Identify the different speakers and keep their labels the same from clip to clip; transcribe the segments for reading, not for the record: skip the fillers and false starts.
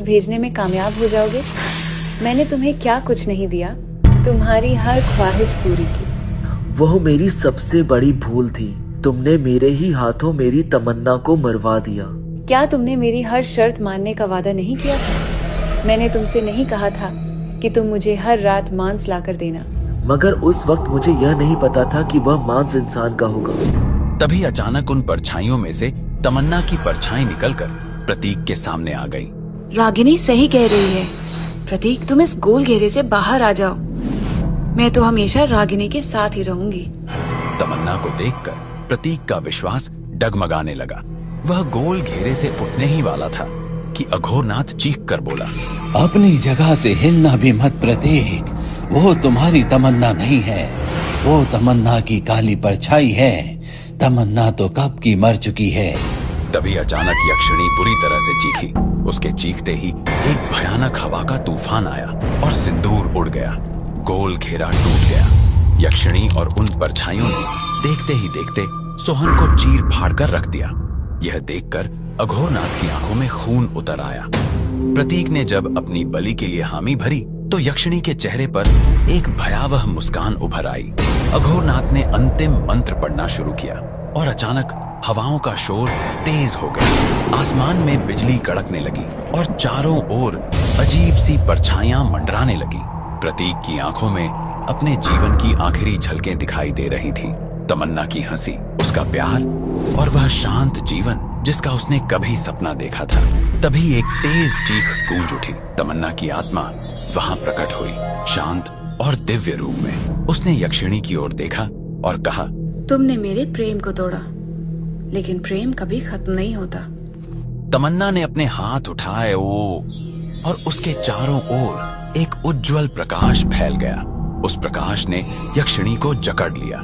Speaker 1: भेजने में कामयाब हो जाओगे? मैंने तुम्हें क्या कुछ नहीं दिया, तुम्हारी हर ख्वाहिश पूरी की।
Speaker 2: वह मेरी सबसे बड़ी भूल थी। तुमने मेरे ही हाथों मेरी तमन्ना को मरवा दिया।
Speaker 1: क्या तुमने मेरी हर शर्त मानने का वादा नहीं किया था? मैंने तुमसे नहीं कहा था कि तुम मुझे हर रात मांस लाकर देना?
Speaker 2: मगर उस वक्त मुझे यह नहीं पता था कि वह मांस इंसान का होगा।
Speaker 3: तभी अचानक उन परछाइयों में से तमन्ना की परछाई निकलकर प्रतीक के सामने आ गई।
Speaker 1: रागिनी सही कह रही है प्रतीक, तुम इस गोल घेरे से बाहर आ जाओ। मैं तो हमेशा रागिनी के साथ ही रहूंगी।
Speaker 3: तमन्ना को देखकर प्रतीक का विश्वास डगमगाने लगा। वह गोल घेरे से उठने ही वाला था कि अघोरनाथ चीख कर बोला,
Speaker 4: अपनी जगह से हिलना भी मत प्रतीक। वो तुम्हारी तमन्ना नहीं है, वो तमन्ना की काली परछाई है। तमन्ना तो कब की मर चुकी है।
Speaker 3: तभी अचानक यक्षिणी बुरी तरह से चीखी। उसके चीखते ही एक भयानक हवा का तूफान आया और सिंदूर उड़ गया। गोल घेरा टूट गया। यक्षिणी और उन परछाइयों ने देखते ही देखते सोहन को चीर फाड़ कर रख दिया। यह देखकर अघोरनाथ की आंखों में खून उतर आया। प्रतीक ने जब अपनी बलि के लिए हामी भरी तो यक्षिणी के चेहरे पर एक भयावह मुस्कान उभर आई। अघोरनाथ ने अंतिम मंत्र पढ़ना शुरू किया और अचानक हवाओं का शोर तेज हो गया। आसमान में बिजली कड़कने लगी और चारों ओर अजीब सी परछाइयां मंडराने लगी। प्रतीक की आंखों में अपने जीवन की आखिरी झलकें दिखाई दे रही थी। तमन्ना की हंसी, उसका प्यार और वह शांत जीवन जिसका उसने कभी सपना देखा था। तभी एक तेज चीख गूंज उठी। तमन्ना की आत्मा वहां प्रकट हुई, शांत और दिव्य रूप में। उसने यक्षिणी की ओर देखा और कहा,
Speaker 1: तुमने मेरे प्रेम को तोड़ा, लेकिन प्रेम कभी खत्म नहीं होता।
Speaker 3: तमन्ना ने अपने हाथ उठाए और उसके चारों ओर एक उज्जवल प्रकाश फैल गया। उस प्रकाश ने यक्षिणी को जकड़ लिया।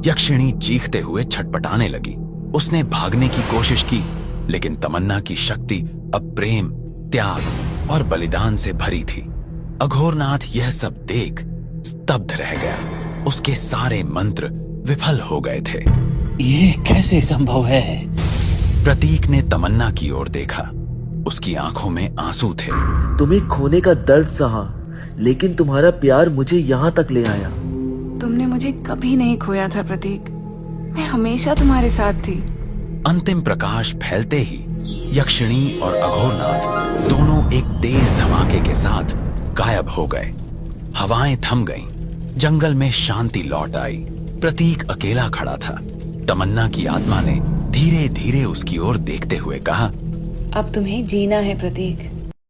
Speaker 3: यक्षिणी चीखते हुए छटपटाने लगी। उसने भागने की कोशिश की, लेकिन तमन्ना की शक्ति अब प्रेम, त्याग और बलिदान से भरी थी। अघोरनाथ यह सब देख स्तब्ध रह गया। उसके सारे मंत्र विफल हो गए थे।
Speaker 4: ये कैसे संभव है?
Speaker 3: प्रतीक ने तमन्ना की ओर देखा। उसकी आंखों में आंसू थे।
Speaker 2: तुम्हें खोने का दर्द सहा, लेकिन तुम्हारा प्यार मुझे यहाँ तक ले आया।
Speaker 1: तुमने मुझे कभी नहीं खोया था प्रतीक, मैं हमेशा तुम्हारे साथ थी।
Speaker 3: अंतिम प्रकाश फैलते ही यक्षिणी और अघोरनाथ दोनों एक तेज धमाके के साथ गायब हो गए। हवाएं थम गईं, जंगल में शांति लौट आई। प्रतीक अकेला खड़ा था। तमन्ना की आत्मा ने धीरे धीरे उसकी ओर देखते हुए कहा,
Speaker 1: अब तुम्हें जीना है प्रतीक।